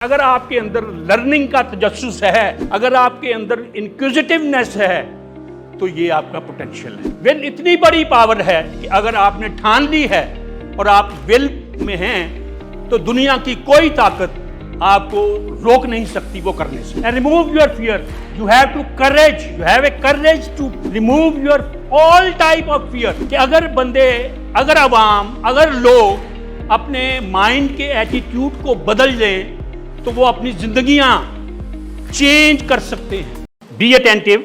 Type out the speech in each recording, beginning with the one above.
अगर आपके अंदर लर्निंग का तजस्सुस है, अगर आपके अंदर इंक्विजिटिवनेस है, तो ये आपका पोटेंशियल है। विल इतनी बड़ी पावर है कि अगर आपने ठान ली है और आप विल में हैं, तो दुनिया की कोई ताकत आपको रोक नहीं सकती वो करने से। And remove your fear, you have to courage, you have a courage to remove your all type of fear. कि अगर अवाम, अगर लोग अपने माइंड के एटीट्यूड को बदल लें तो वो अपनी जिंदगियां चेंज कर सकते हैं। Be attentive,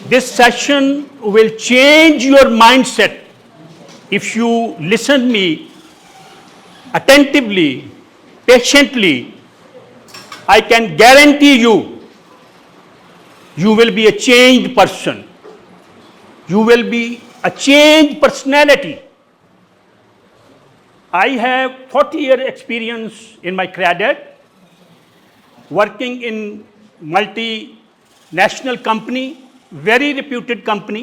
this session will change your mindset if you listen me attentively, patiently. I can guarantee you, you will be a changed person. You will be a changed personality. I have 40-year experience in my career, working in multinational company, very reputed company,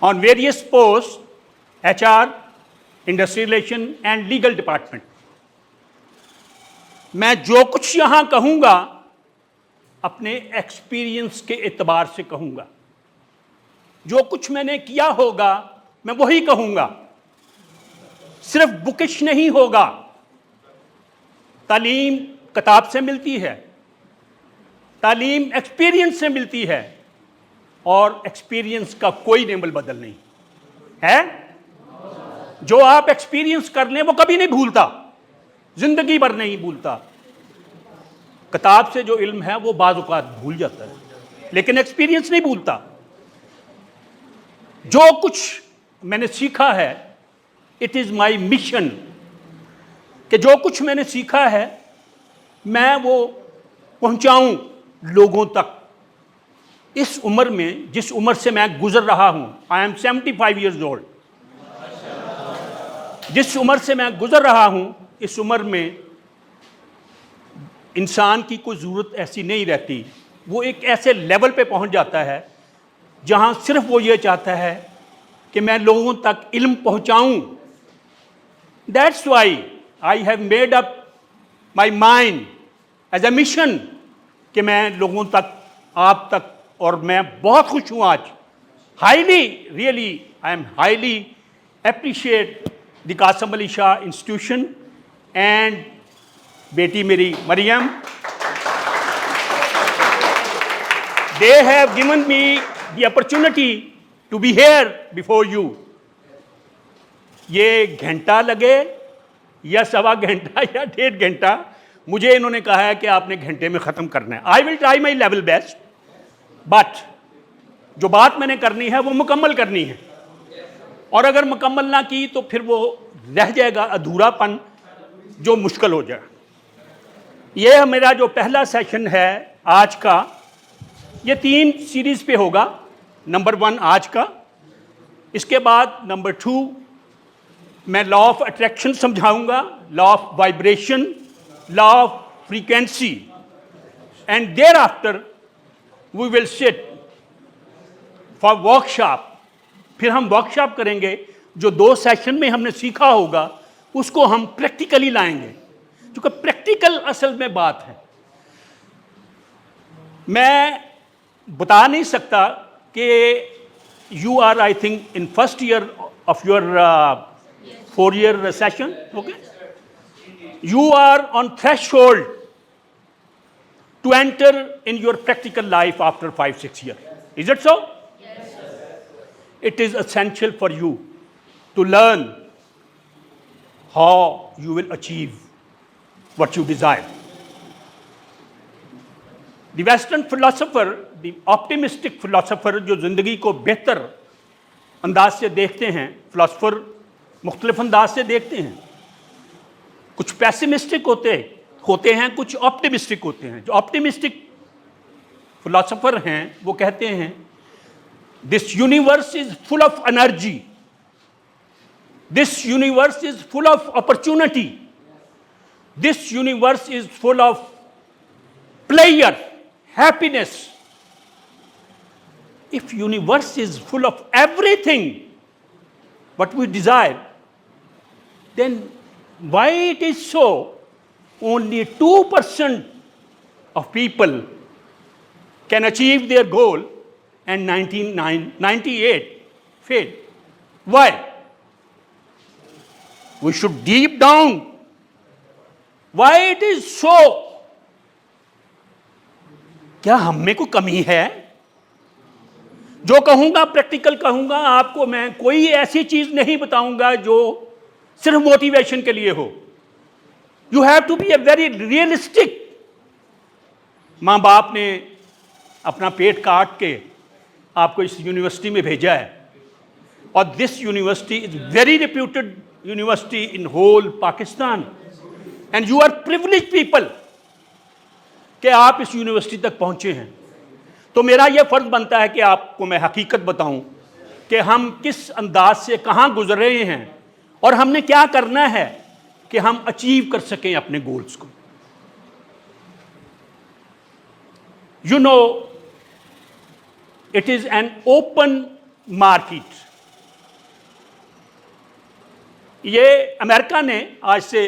on various posts, HR, industrial relation and legal department. मैं जो कुछ यहां कहूंगा अपने experience के एतबार से कहूंगा। जो कुछ मैंने किया होगा मैं वही कहूंगा, सिर्फ बुकिश नहीं होगा। तालीम किताब से मिलती है, तालीम एक्सपीरियंस से मिलती है, और एक्सपीरियंस का कोई नेमल बदल नहीं है। जो आप एक्सपीरियंस कर लें वो कभी नहीं भूलता, जिंदगी भर नहीं भूलता। किताब से जो इल्म है वो बाज़ औक़ात भूल जाता है, लेकिन एक्सपीरियंस नहीं भूलता। जो कुछ मैंने सीखा है, इट इज़ माई मिशन कि जो कुछ मैंने सीखा है मैं वो पहुंचाऊं लोगों तक। इस उम्र में, जिस उम्र से मैं गुजर रहा हूं, आई एम 75 ईयर्स ओल्ड। जिस उम्र से मैं गुजर रहा हूं, इस उम्र में इंसान की कोई ज़रूरत ऐसी नहीं रहती। वो एक ऐसे लेवल पे पहुंच जाता है जहां सिर्फ वो ये चाहता है कि मैं लोगों तक इल्म पहुंचाऊं। That's why I have made up my mind as a mission कि मैं लोगों तक, आप तक, और मैं बहुत खुश हूं आज। Highly, really I am highly appreciate the Kasam Ali Shah institution and बेटी मेरी Maryam. They have given me the opportunity to be here before you. ये घंटा लगे या सवा घंटा या 1.5 घंटा, मुझे इन्होंने कहा है कि आपने घंटे में ख़त्म करना है। I will try my level best, but जो बात मैंने करनी है वो मुकम्मल करनी है, और अगर मुकम्मल ना की तो फिर वो रह जाएगा अधूरापन जो मुश्किल हो जाए। ये मेरा जो पहला सेशन है आज का, ये 3 सीरीज़ पे होगा। नंबर 1 आज का, इसके बाद नंबर 2 मैं लॉ ऑफ अट्रैक्शन समझाऊंगा, law of vibration, law of frequency, and thereafter we will sit for workshop. फिर हम वर्कशॉप करेंगे। जो 2 सेशन में हमने सीखा होगा उसको हम प्रैक्टिकली लाएंगे, क्योंकि प्रैक्टिकल असल में बात है। मैं बता नहीं सकता कि you are, I think, in first year of your 4-year session, okay. You are on threshold to enter in your practical life after 5-6 years. Is it so? It is essential for you to learn how you will achieve what you desire. The Western philosopher, the optimistic philosopher, जो ज़िंदगी को बेहतर अंदाज से देखते हैं, philosopher मुख्तलिफ अंदाज से देखते हैं। कुछ पैसिमिस्टिक होते हैं, कुछ ऑप्टिमिस्टिक होते हैं। जो ऑप्टिमिस्टिक फिलोसफर हैं वो कहते हैं, this universe is full of energy, this universe is full of opportunity, this universe is full of pleasure, happiness. If universe is full of everything what we desire, then why it is so only 2% of people can achieve their goal and 98 fail? Why? We should deep down. Why it is so? क्या हम में कोई कमी है? जो कहूंगा practical कहूंगा आपको, मैं कोई ऐसी चीज नहीं बताऊंगा जो सिर्फ मोटिवेशन के लिए हो. You have to be a very realistic. माँ बाप ने अपना पेट काट के आपको इस यूनिवर्सिटी में भेजा है, और this university is very reputed university in whole Pakistan, and you are privileged people कि आप इस यूनिवर्सिटी तक पहुंचे हैं. तो मेरा यह फर्ज बनता है कि आपको मैं हकीकत बताऊं कि हम किस अंदाज से कहां गुजर रहे हैं और हमने क्या करना है कि हम अचीव कर सकें अपने गोल्स को. You know, it is an open market. ये अमेरिका ने आज से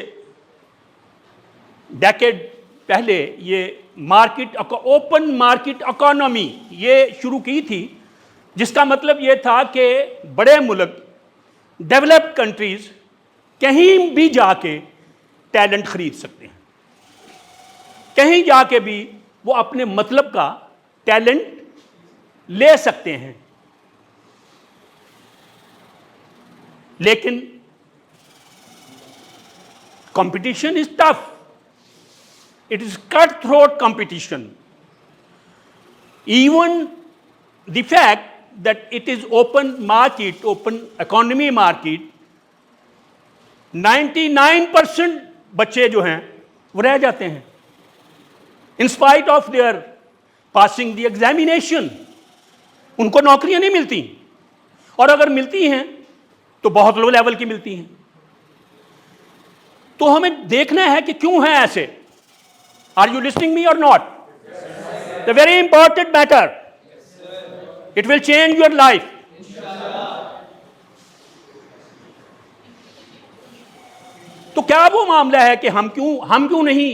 डेकेड पहले ये मार्केट, ओपन मार्केट इकोनॉमी ये शुरू की थी, जिसका मतलब ये था कि बड़े मुल्क, डेवलप्ड कंट्रीज कहीं भी जाके टैलेंट खरीद सकते हैं. कहीं जाके भी वो अपने मतलब का टैलेंट ले सकते हैं. लेकिन competition is tough. It is cutthroat competition. Even the fact that it is open market, open economy market, 99% बच्चे जो हैं वो रह जाते हैं in spite of their passing the examination. उनको नौकरियां नहीं मिलती, और अगर मिलती हैं तो बहुत लो लेवल की मिलती हैं. तो हमें देखना है कि क्यों है ऐसे. Are you listening me or not? Yes, the very important matter. Yes, it will change your life. तो क्या वो मामला है कि हम क्यों नहीं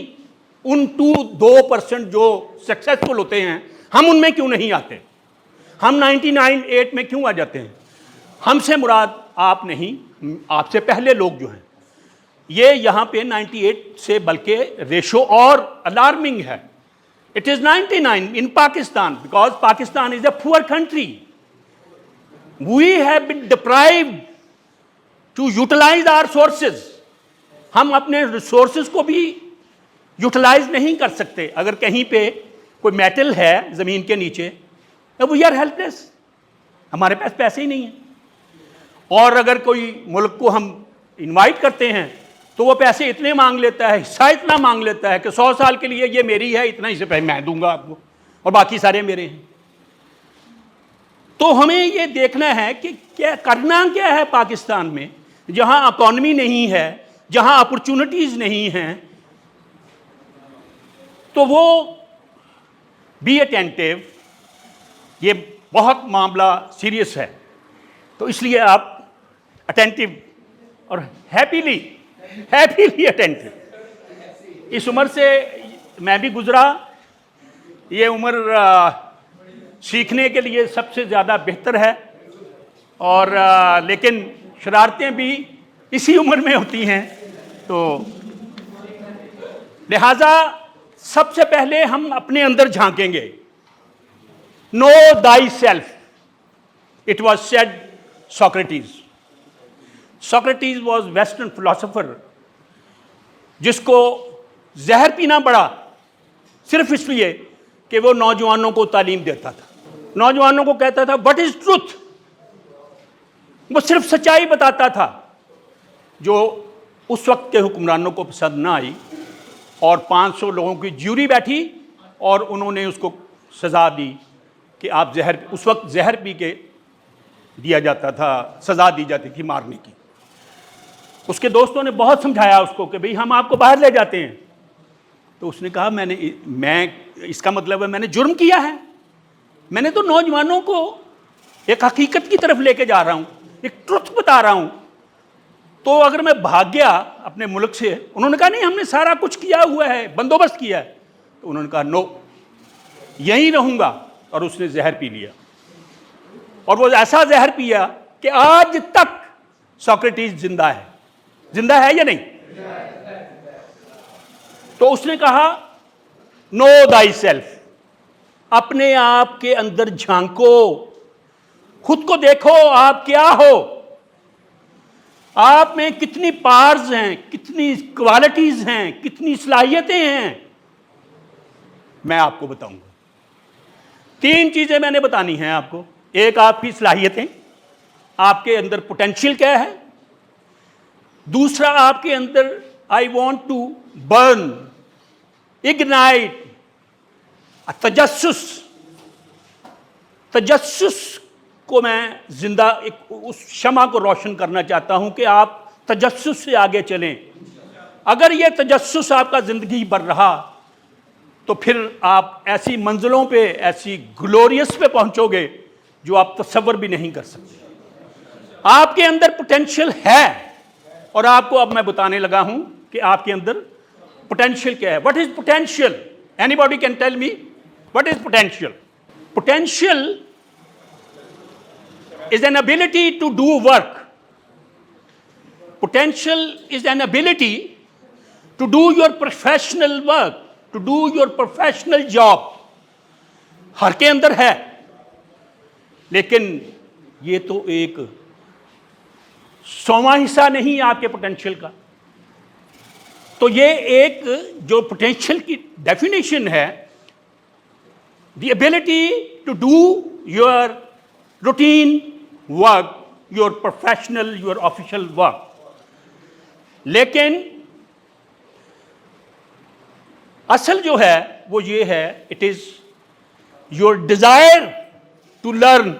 उन 2% जो सक्सेसफुल होते हैं, हम उनमें क्यों नहीं आते? हम 99 में क्यों आ जाते हैं? हमसे मुराद आप नहीं, आपसे पहले लोग जो हैं, ये यहाँ पे 98 से बल्कि रेशो और अलार्मिंग है. It is 99 in Pakistan, because Pakistan is a poor country. We have been deprived to utilise our sources. हम अपने रिसोर्सेज को भी यूटिलाइज नहीं कर सकते. अगर कहीं पे कोई मेटल है जमीन के नीचे, वी आर हेल्पलेस. हमारे पास पैसे ही नहीं है. और अगर कोई मुल्क को हम इनवाइट करते हैं तो वो पैसे इतने मांग लेता है, हिस्सा इतना मांग लेता है कि 100 साल के लिए ये मेरी है, इतना ही से पैसे मैं दूंगा आपको, और बाकी सारे मेरे हैं. तो हमें ये देखना है कि क्या करना क्या है पाकिस्तान में, जहां इकॉनमी नहीं है, जहां अपॉर्चुनिटीज नहीं हैं. तो वो बी अटेंटिव. ये बहुत मामला सीरियस है, तो इसलिए आप अटेंटिव और हैप्पीली अटेंटिव. इस उम्र से मैं भी गुजरा. ये उम्र सीखने के लिए सबसे ज़्यादा बेहतर है, और लेकिन शरारतें भी इसी उम्र में होती हैं. तो लिहाजा सबसे पहले हम अपने अंदर झांकेंगे. Know thy self, it was said Socrates. Socrates was western philosopher, जिसको जहर पीना पड़ा सिर्फ इसलिए कि वो नौजवानों को तालीम देता था. नौजवानों को कहता था व्हाट इज ट्रूथ. वो सिर्फ सच्चाई बताता था, जो उस वक्त के हुक्मरानों को पसंद ना आई, और 500 लोगों की ज्यूरी बैठी और उन्होंने उसको सज़ा दी कि आप जहर, उस वक्त जहर पी के दिया जाता था, सज़ा दी जाती थी मारने की. उसके दोस्तों ने बहुत समझाया उसको कि भाई हम आपको बाहर ले जाते हैं. तो उसने कहा मैं इसका मतलब है मैंने जुर्म किया है. मैंने तो नौजवानों को एक हकीकत की तरफ लेके जा रहा हूँ, एक ट्रुथ बता रहा हूँ. तो अगर मैं भाग गया अपने मुल्क से, उन्होंने कहा नहीं हमने सारा कुछ किया हुआ है, बंदोबस्त किया है, तो उन्होंने कहा नो, यहीं रहूंगा। और उसने जहर पी लिया, और वो ऐसा जहर पिया कि आज तक सोक्रेटिस जिंदा है। जिंदा है या नहीं? तो उसने कहा नो दाई सेल्फ, अपने आप के अंदर झांको, खुद को देखो आप क्या हो, आप में कितनी पावर्स हैं, कितनी क्वालिटीज हैं, कितनी सलाहियतें हैं, मैं आपको बताऊंगा। 3 चीजें मैंने बतानी हैं आपको। एक, आपकी सलाहियतें, आपके अंदर पोटेंशियल क्या है। दूसरा, आपके अंदर I want to burn, ignite तजस्सुस, तजस्सुस को मैं जिंदा, एक उस शमा को रोशन करना चाहता हूं कि आप तजस्सुस से आगे चलें। अगर यह तजस्सुस आपका जिंदगी भर रहा तो फिर आप ऐसी मंजिलों पे, ऐसी ग्लोरियस पे पहुंचोगे जो आप तसव्वुर भी नहीं कर सकते। आपके अंदर पोटेंशियल है, और आपको अब मैं बताने लगा हूं कि आपके अंदर पोटेंशियल क्या है। What is potential? Anybody can tell me what is potential? Potential is an ability to do work. Potential is an ability to do your professional work, to do your professional job. हर के अंदर है, लेकिन ये तो एक 100वां हिस्सा नहीं आपके पोटेंशियल का। तो ये एक जो पोटेंशियल की डेफिनेशन है, the ability to do your routine work, your professional, your official work. लेकिन असल जो है वो ये है, it is your desire to learn.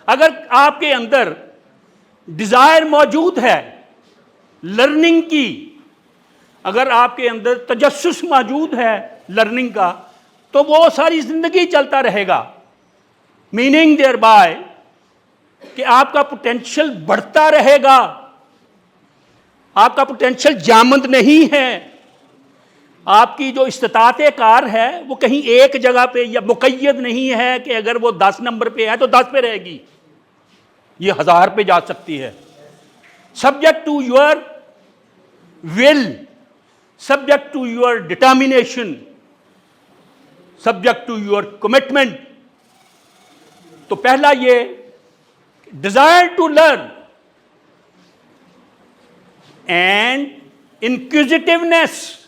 अगर आपके अंदर डिजायर मौजूद है लर्निंग की, अगर आपके अंदर तजस्सुस मौजूद है लर्निंग का, तो वो सारी जिंदगी चलता रहेगा। मीनिंग देयर बाय कि आपका पोटेंशियल बढ़ता रहेगा, आपका पोटेंशियल जामंद नहीं है। आपकी जो इस्तिताअत कार है वो कहीं एक जगह पे या मुक़य्यद नहीं है कि अगर वो 10 नंबर पे है तो 10 पे रहेगी, ये 1000 पे जा सकती है। Subject to your will, subject to your determination, subject to your commitment. तो पहला ये desire to learn and inquisitiveness.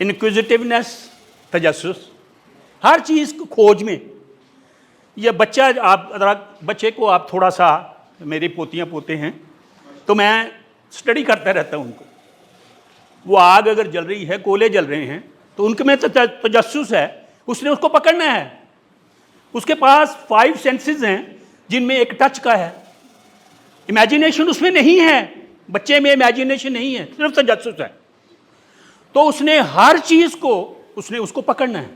Inquisitiveness, तजस्सुस, हर चीज को खोज में। ये बच्चा, आप बच्चे को आप थोड़ा सा, मेरी पोतियां पोते हैं तो मैं स्टडी करता रहता हूं उनको। वो आग अगर जल रही है, कोयले जल रहे हैं, तो उनके में तजस्सुस है, उसने उसको पकड़ना है। उसके पास 5 सेंसेस हैं जिनमें एक टच का है। इमेजिनेशन उसमें नहीं है, बच्चे में इमेजिनेशन नहीं है, सिर्फ तजस्सुस है। तो उसने हर चीज को, उसने उसको पकड़ना है।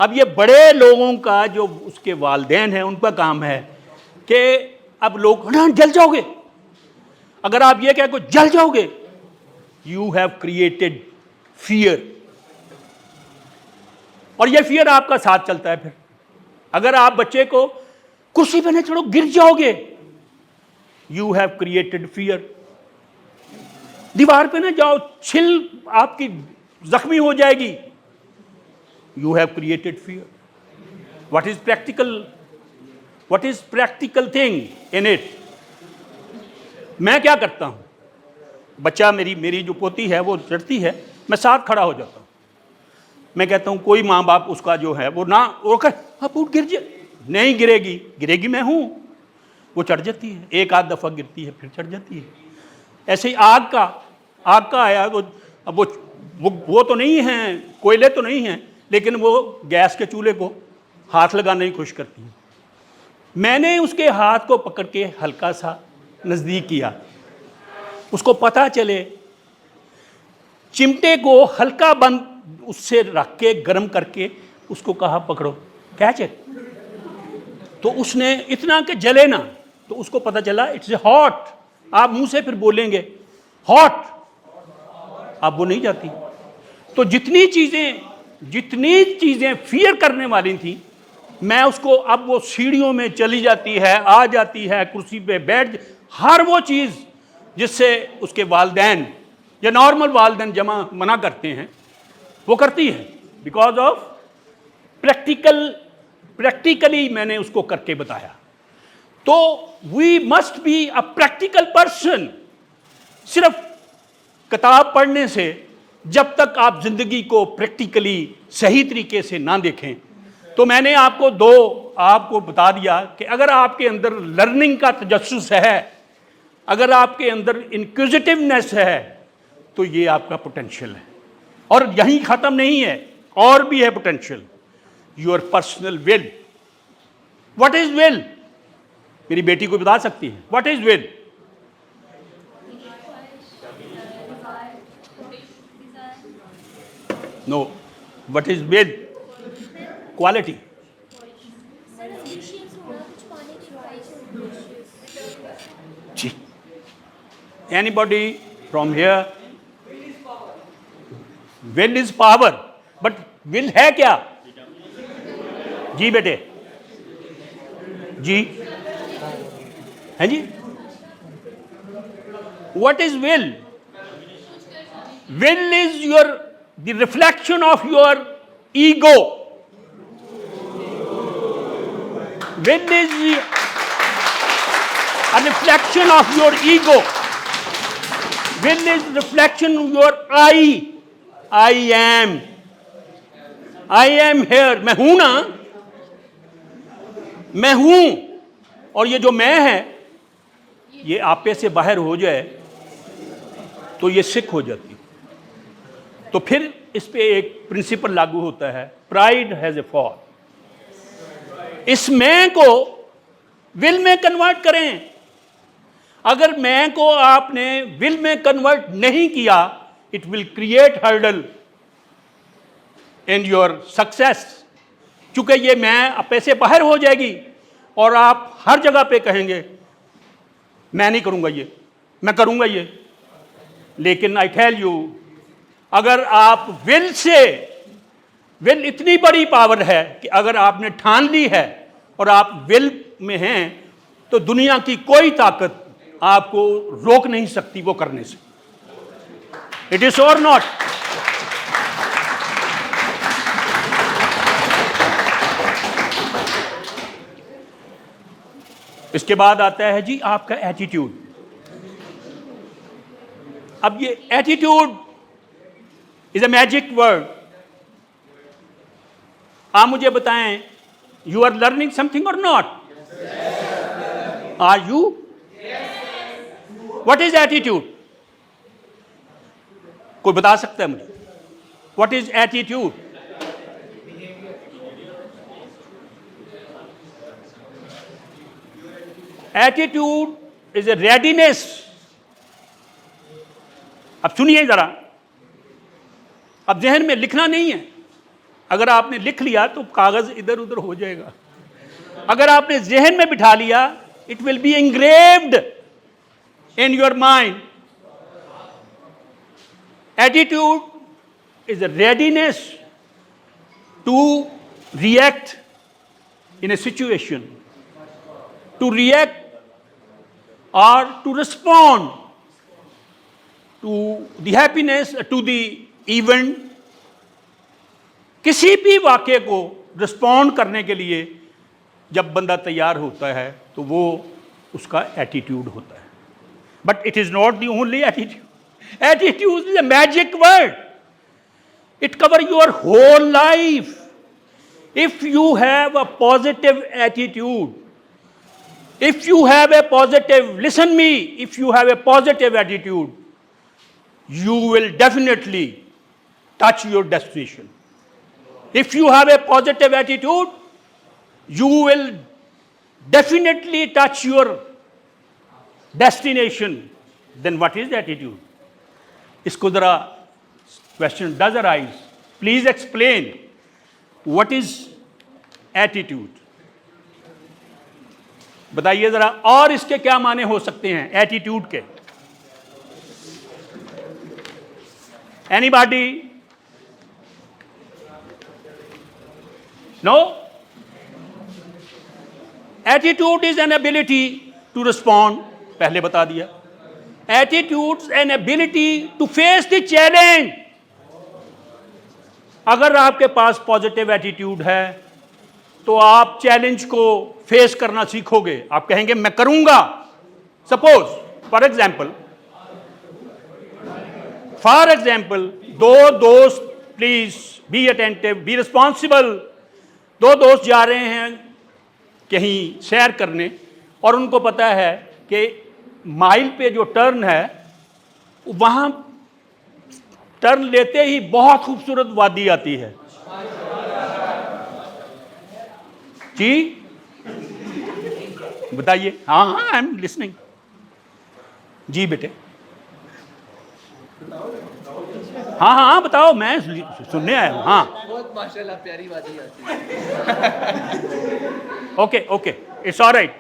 अब ये बड़े लोगों का, जो उसके वालिदैन हैं, उनका काम है कि अब लोग ना जल जाओगे, अगर आप ये कहो जल जाओगे, यू हैव क्रिएटेड फियर, और ये फियर आपका साथ चलता है। फिर अगर आप बच्चे को कुर्सी पे नहीं चढ़ो गिर जाओगे, यू हैव क्रिएटेड फियर। दीवार पे ना जाओ, छिल आपकी जख्मी हो जाएगी, you have created fear. What is practical, what is practical thing in it? मैं क्या करता हूं, बच्चा, मेरी जो पोती है वो चढ़ती है, मैं साथ खड़ा हो जाता हूं। मैं कहता हूं कोई माँ बाप उसका जो है वो ना रोकर, आप उठ गिर जाए, नहीं गिरेगी, गिरेगी मैं हूं। वो चढ़ जाती है, एक आध दफा गिरती है, फिर चढ़ जाती है। ऐसे ही आग का आया, अब वो तो नहीं है, कोयले तो नहीं है, लेकिन वो गैस के चूल्हे को हाथ लगाने की कोशिश करती है। मैंने उसके हाथ को पकड़ के हल्का सा नजदीक किया, उसको पता चले, चिमटे को हल्का बंद उससे रख के गर्म करके उसको कहा पकड़ो, कैच इट। तो उसने इतना कि जले ना, तो उसको पता चला इट्स हॉट, आप मुंह से फिर बोलेंगे हॉट, अब वो नहीं जाती। तो जितनी चीजें फियर करने वाली थी, मैं उसको, अब वो सीढ़ियों में चली जाती है, आ जाती है, कुर्सी पे बैठ, हर वो चीज जिससे उसके वालिदैन या नॉर्मल वालिदैन जमा मना करते हैं वो करती है, बिकॉज ऑफ प्रैक्टिकली मैंने उसको करके बताया। तो we must be a practical person. सिर्फ किताब पढ़ने से जब तक आप जिंदगी को प्रैक्टिकली सही तरीके से ना देखें, तो मैंने आपको बता दिया कि अगर आपके अंदर लर्निंग का तजस्सुस है, अगर आपके अंदर इंक्विजिटिवनेस है, तो ये आपका पोटेंशियल है। और यहीं खत्म नहीं है, और भी है potential, your personal will. What is will? मेरी बेटी को बता सकती है what is will? No, what is will? Quality. जी, anybody from here? Will is power, but will है क्या? जी बेटे, जी है जी। What is will? Will is the reflection of your ego. Will is a reflection of your ego. Will is reflection of your I am. I am here. मैं हूं ना, मैं हूं। और ये जो मैं है, ये आपे से बाहर हो जाए तो ये सिक हो जाती है। तो फिर इस पे एक प्रिंसिपल लागू होता है, प्राइड हैज ए फॉल। इस मैं को विल में कन्वर्ट करें। अगर मैं को आपने विल में कन्वर्ट नहीं किया, it will create hurdle in your success. चूंकि ये मैं आपे से बाहर हो जाएगी और आप हर जगह पे कहेंगे मैं नहीं करूंगा ये, मैं करूंगा ये। लेकिन आई टेल यू, अगर आप विल इतनी बड़ी पावर है कि अगर आपने ठान ली है और आप विल में हैं, तो दुनिया की कोई ताकत आपको रोक नहीं सकती वो करने से। It is or not. इसके बाद आता है जी आपका एटीट्यूड। अब ये attitude is a magic word. आप मुझे बताएं, you are learning something or not? Are you? What is attitude? कोई बता सकता है मुझे? What is attitude? Attitude is a readiness. अब सुनिए जरा, अब जहन में लिखना नहीं है। अगर आपने लिख लिया तो कागज इधर उधर हो जाएगा। अगर आपने जहन में बिठा लिया, it will be engraved in your mind. Attitude is a readiness to react in a situation, to react or to respond to the happiness, to the event. किसी भी वाक्य को रिस्पॉन्ड करने के लिए जब बंदा तैयार होता है तो वो उसका एटीट्यूड होता है। But it is not the only attitude. Attitude is a magic word. It cover your whole life. If you have a positive attitude, if you have a positive, listen me, if you have a positive attitude, you will definitely touch your destination. If you have a positive attitude, you will definitely touch your destination. Then what is attitude? Isko zara question does arise. Please explain what is attitude. बताइए जरा, और इसके क्या माने हो सकते हैं attitude के? Anybody? No? Attitude is an ability to respond, पहले बता दिया। Attitude an ability to face the challenge. अगर आपके पास पॉजिटिव एटीट्यूड है तो आप चैलेंज को फेस करना सीखोगे। आप कहेंगे मैं करूंगा। सपोज फॉर एग्जाम्पल दो दोस्त, please be attentive, be responsible. दो दोस्त जा रहे हैं कहीं सैर करने और उनको पता है कि माइल पे जो टर्न है वहां टर्न लेते ही बहुत खूबसूरत वादी आती है। जी बताइए। हाँ हाँ, आई एम लिसनिंग। जी बेटे। हाँ हाँ बताओ, मैं सुनने आया हूँ। हाँ बहुत माशाल्लाह प्यारी वादी आती है। Okay okay, it's alright.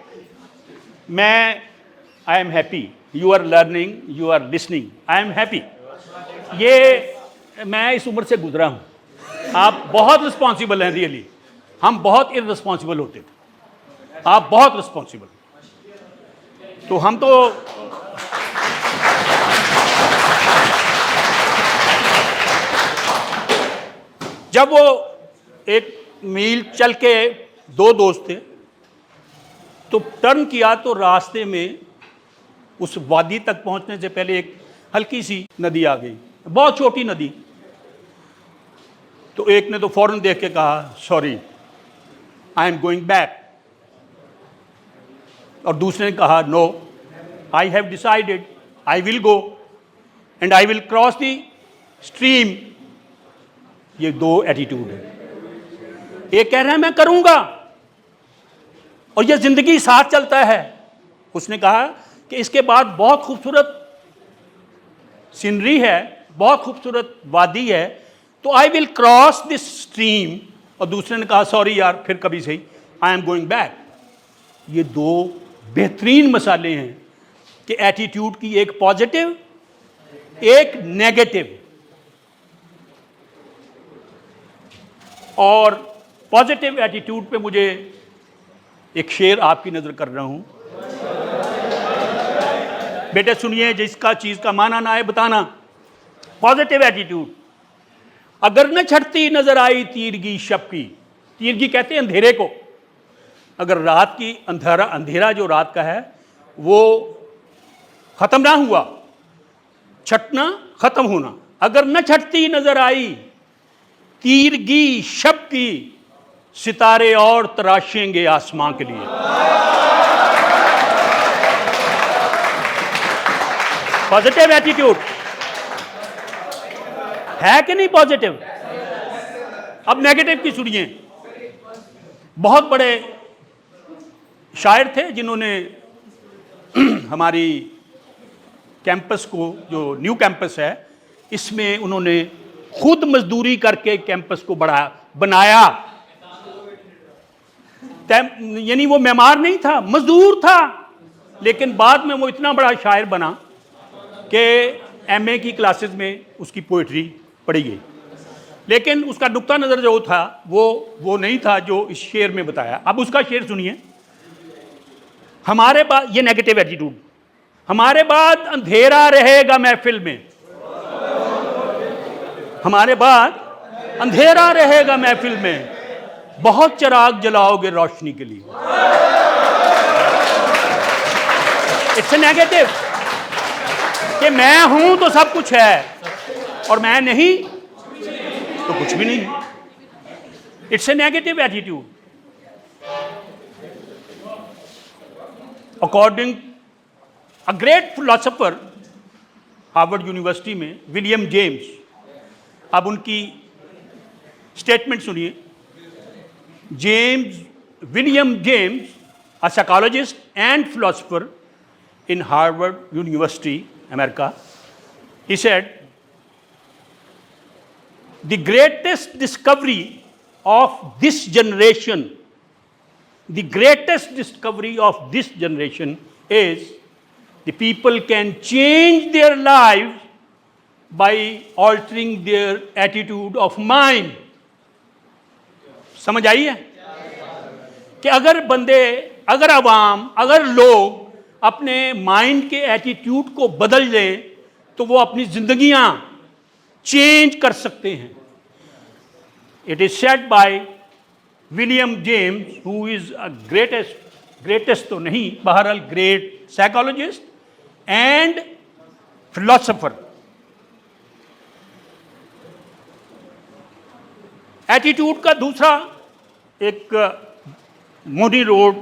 I am happy, you are learning, you are listening, I am happy. ये मैं इस उम्र से गुजरा हूँ। आप बहुत रिस्पॉन्सिबल हैं रियली। हम बहुत इररिस्पॉन्सिबल होते थे, आप बहुत रिस्पॉन्सिबल। तो हम तो जब वो एक मील चल के दो दोस्त थे तो टर्न किया तो रास्ते में उस वादी तक पहुंचने से पहले एक हल्की सी नदी आ गई, बहुत छोटी नदी। तो एक ने तो फौरन देख के कहा sorry I am going back, और दूसरे ने कहा no I have decided I will go and I will cross the stream. ये दो एटीट्यूड है। एक कह रहा है मैं करूंगा और ये जिंदगी साथ चलता है। उसने कहा कि इसके बाद बहुत खूबसूरत सीनरी है, बहुत खूबसूरत वादी है, तो आई विल क्रॉस दिस स्ट्रीम। और दूसरे ने कहा सॉरी यार फिर कभी सही, आई एम गोइंग बैक। ये दो बेहतरीन मसाले हैं कि एटीट्यूड की, एक पॉजिटिव एक नेगेटिव। और पॉजिटिव एटीट्यूड पे मुझे एक शेर आपकी नजर कर रहा हूं। बेटे सुनिए, जिसका चीज का माना ना आए बताना। पॉजिटिव एटीट्यूड, अगर न छटती नजर आई तीरगी शब की। तीरगी कहते हैं अंधेरे को। अगर रात की अंधेरा जो रात का है वो खत्म ना हुआ, छटना खत्म होना, अगर न छटती नजर आई तीरगी शब की, सितारे और तराशेंगे आसमां के लिए। पॉजिटिव एटीट्यूड है कि नहीं पॉजिटिव? अब नेगेटिव की सुनिए। बहुत बड़े शायर थे जिन्होंने हमारी कैंपस को, जो न्यू कैंपस है, इसमें उन्होंने खुद मजदूरी करके कैंपस को बनाया। यानी वो मेमार नहीं था, मजदूर था, लेकिन बाद में वो इतना बड़ा शायर बना कि एमए की क्लासेस में उसकी पोइट्री पढ़ी गई। लेकिन उसका नुक्ता नज़र जो था वो नहीं था जो इस शेर में बताया। अब उसका शेर सुनिए। हमारे बाद, ये नेगेटिव एटीट्यूड, हमारे बाद अंधेरा रहेगा महफिल में, हमारे बाद अंधेरा रहेगा महफिल में, बहुत चिराग जलाओगे रोशनी के लिए। इट्स नेगेटिव कि मैं हूं तो सब कुछ है और मैं नहीं तो कुछ भी नहीं। It's a negative attitude. According a great philosopher Harvard university में, विलियम जेम्स, अब उनकी स्टेटमेंट सुनिए। William James, a psychologist and philosopher in Harvard University, America, he said, the greatest discovery of this generation the greatest discovery of this generation is the people can change their lives by altering their attitude of mind. समझ आई है कि अगर अवाम, अगर लोग अपने mind के attitude को बदल लें तो वो अपनी जिंदगियां चेंज कर सकते हैं. It is said by William James, who is a greatest तो नहीं, बहरहाल great psychologist and philosopher. Attitude का दूसरा एक मोनी रोड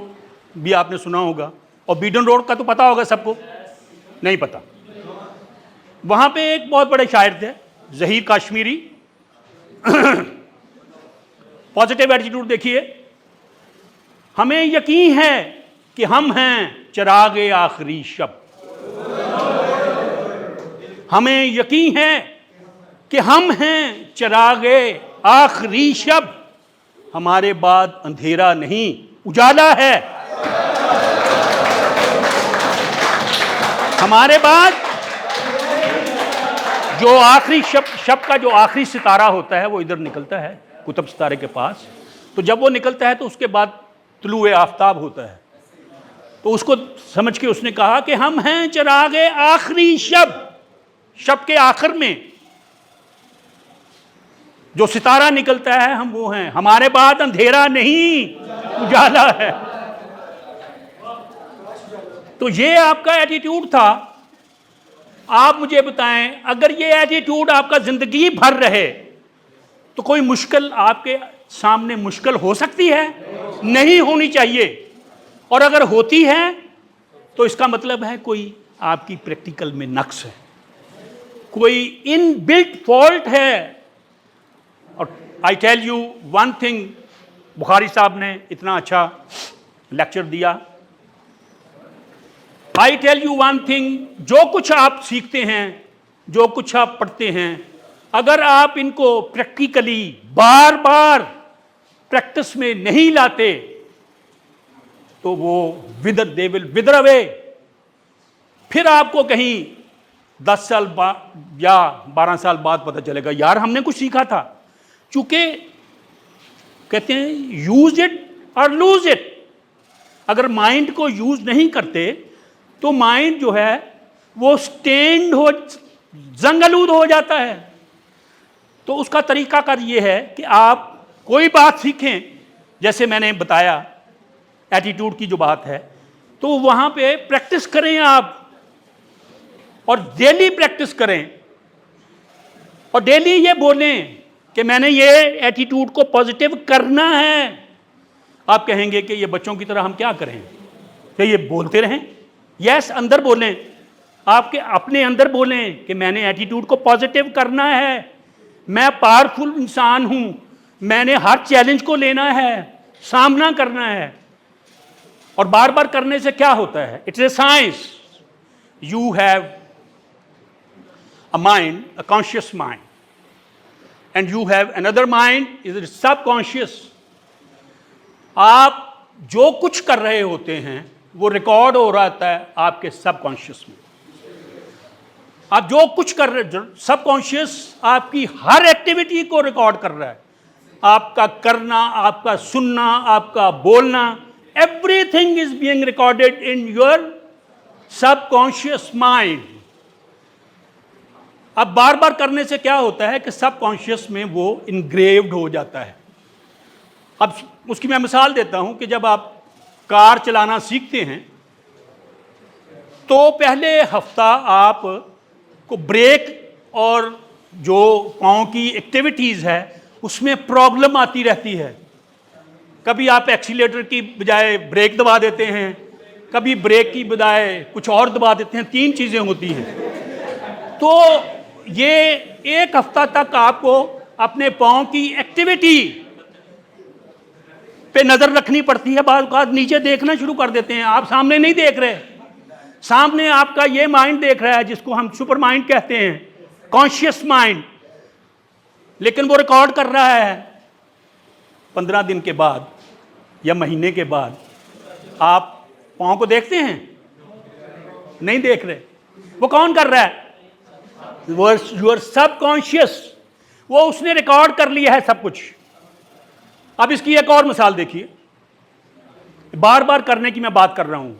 भी आपने सुना होगा, और बीडन रोड का तो पता होगा सबको. नहीं पता. वहां पे एक बहुत बड़े शायर थे, ज़हीर काश्मीरी. पॉजिटिव एटीट्यूड देखिए. हमें यकीन है कि हम हैं चिरागे आखिरी शब. हमें यकीन है कि हम हैं चिरागे आखिरी शब. हमारे बाद अंधेरा नहीं, उजाला है. हमारे बाद जो आखिरी शब का जो आखिरी सितारा होता है वो इधर निकलता है, कुतुब सितारे के पास. तो जब वो निकलता है तो उसके बाद तुलुए आफ्ताब होता है. तो उसको समझ के उसने कहा कि हम हैं चिरागे आखिरी शब के आखिर में जो सितारा निकलता है, हम वो हैं. हमारे बाद अंधेरा नहीं, उजाला है. तो ये आपका एटीट्यूड था. आप मुझे बताएं, अगर ये एटीट्यूड आपका जिंदगी भर रहे तो कोई मुश्किल आपके सामने मुश्किल हो सकती है? नहीं होनी चाहिए. और अगर होती है तो इसका मतलब है कोई आपकी प्रैक्टिकल में नक्स है, कोई इनबिल्ट फॉल्ट है. और I tell you one thing, Bukhari साहब ने इतना अच्छा लेक्चर दिया. I tell you one thing, जो कुछ आप सीखते हैं, जो कुछ आप पढ़ते हैं, अगर आप इनको प्रैक्टिकली बार बार प्रैक्टिस में नहीं लाते तो वो दे विल विदर अवे. फिर आपको कहीं 10 साल बाद या 12 साल बाद पता चलेगा यार हमने कुछ सीखा था. चूंकि कहते हैं यूज इट और लूज इट. अगर माइंड को यूज नहीं करते तो माइंड जो है वो स्टेन्ड हो, जंगलूद हो जाता है. तो उसका तरीकाकार ये है कि आप कोई बात सीखें, जैसे मैंने बताया एटीट्यूड की जो बात है, तो वहां पे प्रैक्टिस करें आप, और डेली प्रैक्टिस करें, और डेली ये बोलें कि मैंने ये एटीट्यूड को पॉजिटिव करना है. आप कहेंगे कि ये बच्चों की तरह हम क्या करें, कि ये बोलते रहें? यस, अंदर बोलें. आपके अपने अंदर बोलें कि मैंने एटीट्यूड को पॉजिटिव करना है, मैं पावरफुल इंसान हूं, मैंने हर चैलेंज को लेना है, सामना करना है. और बार बार करने से क्या होता है? It's a science. You have a mind, a conscious mind, and you have another mind, is subconscious. आप जो कुछ कर रहे होते हैं वो रिकॉर्ड हो रहा है आपके सबकॉन्शियस में. आप जो कुछ कर रहे, सबकॉन्शियस आपकी हर एक्टिविटी को रिकॉर्ड कर रहा है. आपका करना, आपका सुनना, आपका बोलना, everything is being recorded in your subconscious mind. अब बार बार करने से क्या होता है कि सबकॉन्शियस में वो इनग्रेव्ड हो जाता है. अब उसकी मैं मिसाल देता हूं कि जब आप कार चलाना सीखते हैं तो पहले हफ्ता आप को ब्रेक और जो पाँव की एक्टिविटीज़ है उसमें प्रॉब्लम आती रहती है. कभी आप एक्सीलेटर की बजाय ब्रेक दबा देते हैं, कभी ब्रेक की बजाय कुछ और दबा देते हैं. 3 चीज़ें होती हैं. तो ये एक हफ्ता तक आपको अपने पाँव की एक्टिविटी पे नज़र रखनी पड़ती है. बाद नीचे देखना शुरू कर देते हैं, आप सामने नहीं देख रहे. सामने आपका ये माइंड देख रहा है जिसको हम सुपर माइंड कहते हैं, कॉन्शियस माइंड, लेकिन वो रिकॉर्ड कर रहा है. 15 दिन के बाद या महीने के बाद आप पाँव को देखते हैं? नहीं देख रहे। वो कौन कर रहा है? Your subconscious. वो उसने रिकॉर्ड कर लिया है सब कुछ। अब इसकी एक और मिसाल देखिए, बार बार करने की मैं बात कर रहा हूं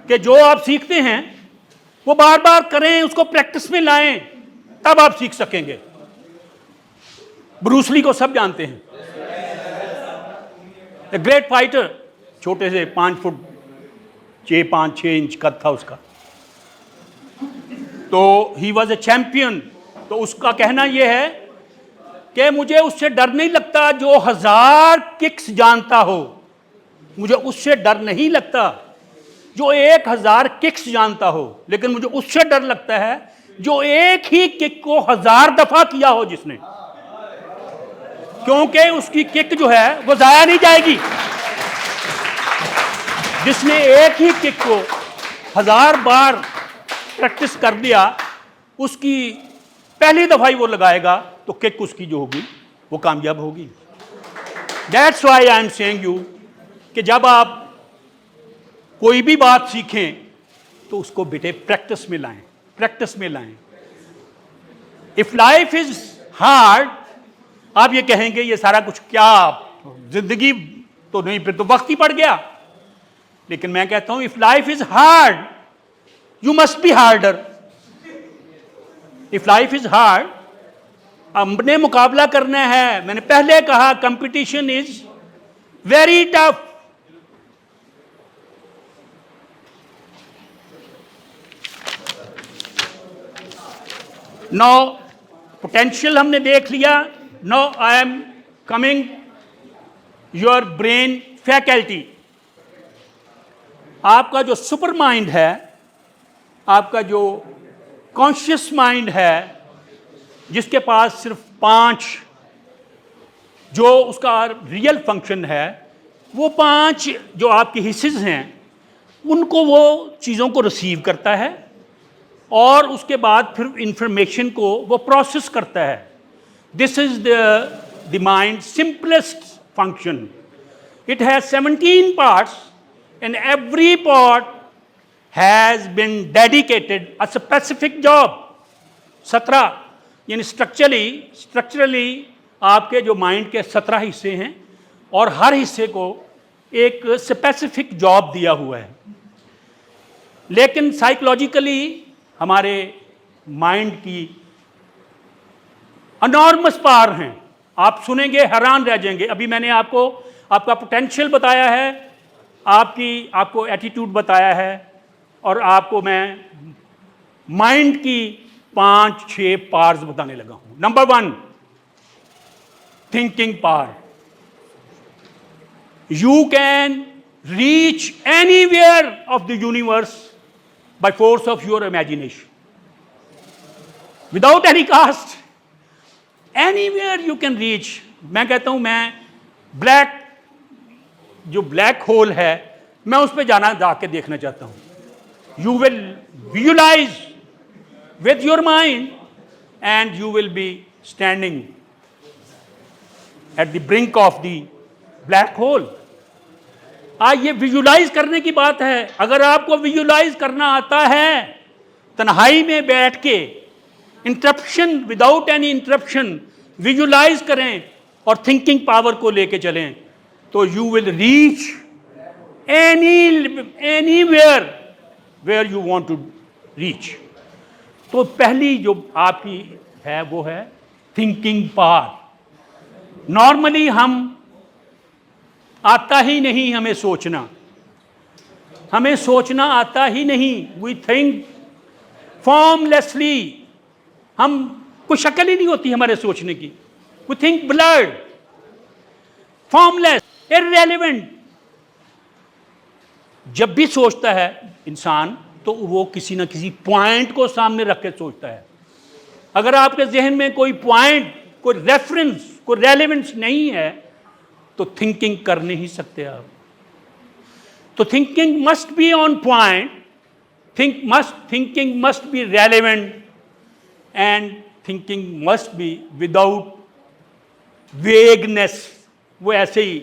कि जो आप सीखते हैं वो बार बार करें, उसको प्रैक्टिस में लाएं, तब आप सीख सकेंगे। ब्रूस ली को सब जानते हैं, ए ग्रेट फाइटर, छोटे से 5 फुट 5-6 इंच कद था उसका, तो ही वॉज ए चैंपियन। तो उसका कहना यह है कि मुझे उससे डर नहीं लगता जो 1000 किक्स जानता हो, मुझे उससे डर नहीं लगता जो 1000 किक्स जानता हो, लेकिन मुझे उससे डर लगता है जो एक ही किक को 1000 दफा किया हो जिसने, क्योंकि उसकी किक जो है वो जाया नहीं जाएगी। जिसने एक ही किक को 1000 बार प्रैक्टिस कर दिया, उसकी पहली दफा ही वो लगाएगा तो किक उसकी जो होगी वो कामयाब होगी। That's why I am saying you कि जब आप कोई भी बात सीखें तो उसको बेटे प्रैक्टिस में लाएं, प्रैक्टिस में लाएं। इफ लाइफ इज हार्ड, आप ये कहेंगे ये सारा कुछ क्या, जिंदगी तो नहीं, फिर तो वक्त ही पड़ गया। लेकिन मैं कहता हूं if life is hard you must be harder. If life is hard, हमने मुकाबला करना है। मैंने पहले कहा competition is very tough. No potential हमने देख लिया। No I am coming your brain faculty. आपका जो सुपर माइंड है, आपका जो कॉन्शियस माइंड है, जिसके पास सिर्फ 5 जो उसका रियल फंक्शन है, वो 5 जो आपके हिस्सेस हैं उनको वो चीज़ों को रिसीव करता है और उसके बाद फिर इंफॉर्मेशन को वो प्रोसेस करता है। This is the mind simplest function. It has 17 parts and every part has been dedicated a specific job. 17 यानी स्ट्रक्चरली आपके जो माइंड के 17 हिस्से हैं और हर हिस्से को एक स्पेसिफिक जॉब दिया हुआ है। लेकिन साइकोलॉजिकली हमारे माइंड की अनॉर्मस पावर हैं। आप सुनेंगे हैरान रह जाएंगे। अभी मैंने आपको आपका पोटेंशियल बताया है, आपको एटीट्यूड बताया है, और आपको मैं माइंड की 5-6 पावर्स बताने लगा हूं। Number 1, thinking power. You can reach anywhere of the universe by force of your imagination, without any cost, anywhere you can reach। मैं कहता हूं मैं जो ब्लैक होल है मैं उस पर जाके देखना चाहता हूं। You will visualise with your mind and you will be standing at the brink of the black hole। ये विजुलाइज करने की बात है। अगर आपको विजुलाइज करना आता है तन्हाई में बैठ के, interruption, without any interruption visualise करें और थिंकिंग पावर को लेके चलें, तो you will reach anywhere where you want to reach. तो पहली जो आपकी है वो है थिंकिंग पावर। नॉर्मली हम आता ही नहीं, हमें सोचना आता ही नहीं। वी थिंक फॉर्मलेसली, हम कोई शक्ल ही नहीं होती हमारे सोचने की। We think blood, formless, irrelevant. जब भी सोचता है इंसान तो वो किसी ना किसी पॉइंट को सामने रख के सोचता है। अगर आपके जहन में कोई पॉइंट, कोई रेफरेंस, कोई रेलेवेंस नहीं है तो थिंकिंग कर नहीं सकते आप। तो thinking must be on point, thinking must be relevant, and thinking must be without vagueness. वो ऐसे ही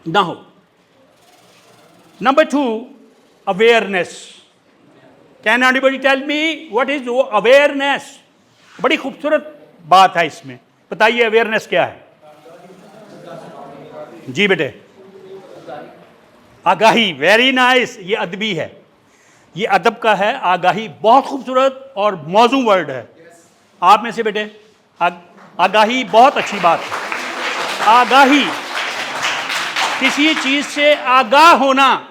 ना हो। Number 2, awareness. Can anybody tell me what is awareness? बड़ी खूबसूरत बात है इसमें, बताइए अवेयरनेस क्या है? जी बेटे, आगाही। वेरी नाइस, ये अदबी है, ये अदब का है। आगाही बहुत खूबसूरत और मौजू वर्ड है। आप में से बेटे आगाही बहुत अच्छी बात है। आगाही, किसी चीज से आगाह होना।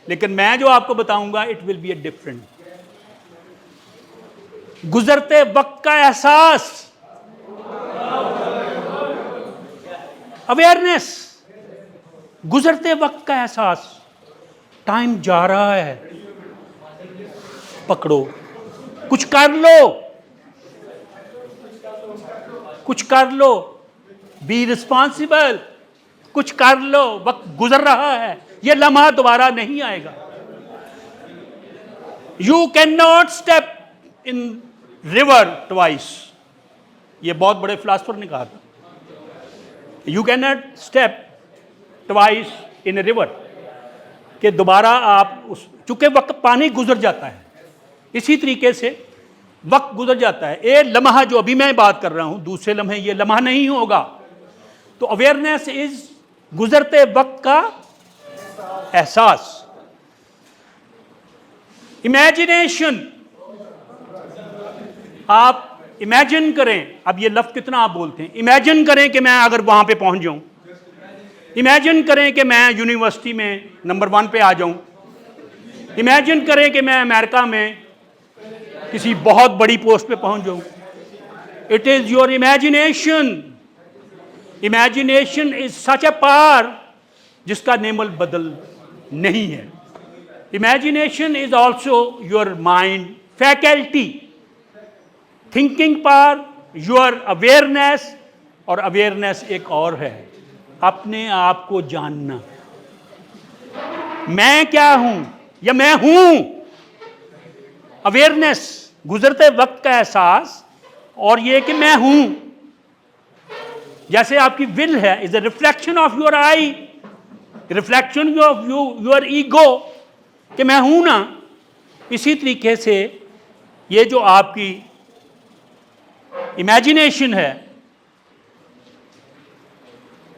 लेकिन मैं जो आपको बताऊंगा it will B a different. गुजरते वक्त का एहसास, अवेयरनेस। गुजरते वक्त का एहसास, टाइम जा रहा है, पकड़ो, कुछ कर लो, कुछ कर लो, बी रिस्पॉन्सिबल, कुछ कर लो, वक्त गुजर रहा है, यह लम्हा दोबारा नहीं आएगा। You can not step in river twice, यह बहुत बड़े फिलासफर ने कहा था। You can not step twice in a river, कि दोबारा आप उस, चूंकि वक्त पानी गुजर जाता है, इसी तरीके से वक्त गुजर जाता है। एक लम्हा जो अभी मैं बात कर रहा हूं, दूसरे लम्हे ये लम्हा नहीं होगा। तो अवेयरनेस इज गुजरते वक्त का एहसास। इमेजिनेशन, आप इमेजिन करें, अब ये लफ्ज कितना आप बोलते हैं, इमेजिन करें कि मैं अगर वहां पे पहुंच जाऊं, इमेजिन करें कि मैं यूनिवर्सिटी में नंबर 1 पे आ जाऊं, इमेजिन करें कि मैं अमेरिका में किसी बहुत बड़ी पोस्ट पे पहुंच जाऊं। It is your imagination. Imagination is such A power जिसका नेमल बदल नहीं है। Imagination is also your mind faculty, thinking power, your awareness. और अवेयरनेस एक और है, अपने आप को जानना, मैं क्या हूं या मैं हूं। अवेयरनेस, गुजरते वक्त का एहसास, और ये कि मैं हूं। जैसे आपकी विल है, is a reflection of your I, reflection of your ego, कि मैं हूं ना। इसी तरीके से ये जो आपकी इमेजिनेशन है,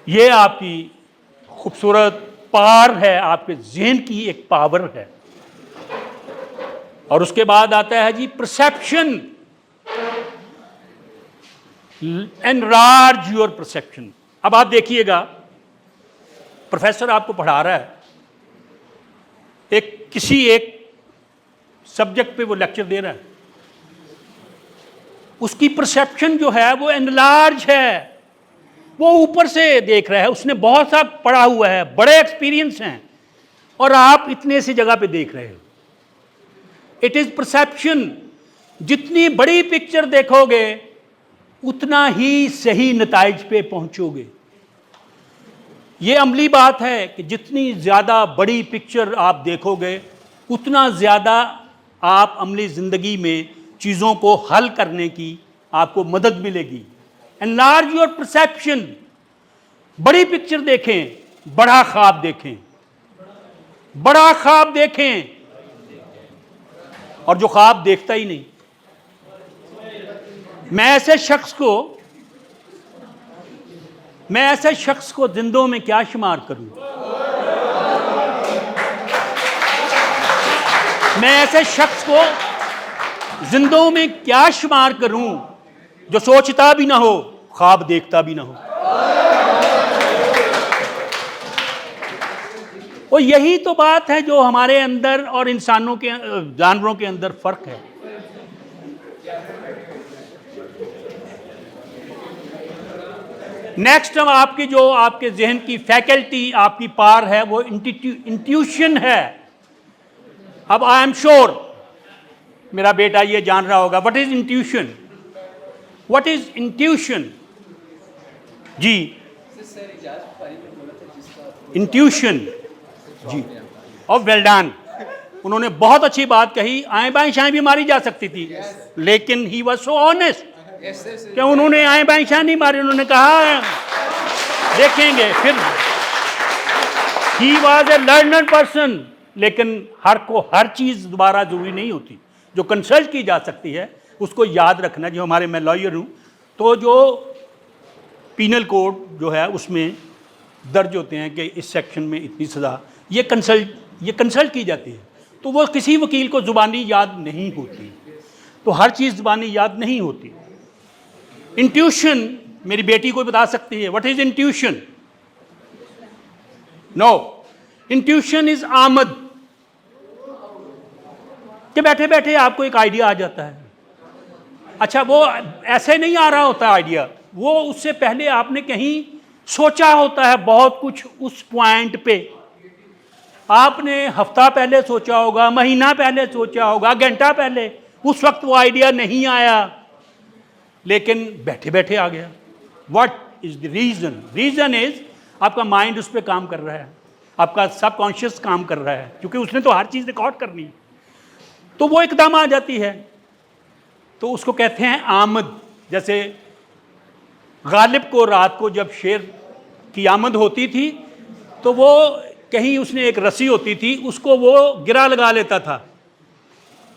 ये आपकी खूबसूरत पावर है, आपके ज़हन की एक पावर है। और उसके बाद आता है जी परसेप्शन। Enlarge your perception. अब आप देखिएगा, प्रोफेसर आपको पढ़ा रहा है, किसी एक सब्जेक्ट पे वो लेक्चर दे रहा है, उसकी परसेप्शन जो है वो एनलार्ज है, वो ऊपर से देख रहा है, उसने बहुत सा पढ़ा हुआ है, बड़े एक्सपीरियंस हैं, और आप इतने सी जगह पे देख रहे हो। It is perception. जितनी बड़ी पिक्चर देखोगे उतना ही सही नताइज पे पहुंचोगे। ये अमली बात है कि जितनी ज़्यादा बड़ी पिक्चर आप देखोगे उतना ज़्यादा आप अमली ज़िंदगी में चीज़ों को हल करने की आपको मदद मिलेगी। Enlarge your perception. बड़ी पिक्चर देखें, बड़ा ख्वाब देखें, बड़ा ख्वाब देखें। और जो ख्वाब देखता ही नहीं, मैं ऐसे शख्स को जिंदों में क्या शुमार करूं? मैं ऐसे शख्स को जिंदों में क्या शुमार करूं जो सोचता भी ना हो, ख्वाब देखता भी ना हो। और यही तो बात है जो हमारे अंदर और इंसानों के, जानवरों के अंदर फर्क है। नेक्स्ट हम आपकी जो आपके जहन की फैकल्टी, आपकी पावर है, वो इंट्यूशन है। अब आई एम श्योर मेरा बेटा ये जान रहा होगा, what is intuition? What is intuition? जी, इंट्यूशन जी, और वेल डन। उन्होंने बहुत अच्छी बात कही। आए बाएं शाएं भी मारी जा सकती थी, लेकिन ही वॉज सो ऑनेस्ट कि उन्होंने आए बाएं शाएं नहीं मारी। उन्होंने कहा देखेंगे फिर। He was a learned person, लेकिन हर चीज़ दोबारा जरूरी नहीं होती। जो कंसल्ट की जा सकती है उसको याद रखना। जो हमारे, मैं लॉयर हूँ, तो जो पीनल कोड जो है उसमें दर्ज होते हैं कि इस सेक्शन में इतनी सज़ा, ये कंसल्ट की जाती है, तो वो किसी वकील को ज़ुबानी याद नहीं होती, तो हर चीज़ ज़ुबानी याद नहीं होती। इंट्यूशन मेरी बेटी को बता सकती है, what is intuition? No, intuition is आमद, कि बैठे बैठे आपको एक आइडिया आ जाता है। अच्छा, वो ऐसे नहीं आ रहा होता आइडिया, वो उससे पहले आपने कहीं सोचा होता है बहुत कुछ, उस पॉइंट पे आपने हफ्ता पहले सोचा होगा, महीना पहले सोचा होगा, घंटा पहले, उस वक्त वो आइडिया नहीं आया, लेकिन बैठे बैठे आ गया। What is the reason? Reason is आपका माइंड उस पर काम कर रहा है, आपका सबकॉन्शियस काम कर रहा है, क्योंकि उसने तो हर चीज़ रिकॉर्ड करनी है, तो वो एकदम आ जाती है। तो उसको कहते हैं आमद। जैसे गालिब को रात को जब शेर की आमद होती थी, तो वो कहीं, उसने एक रस्सी होती थी, उसको वो गिरा लगा लेता था,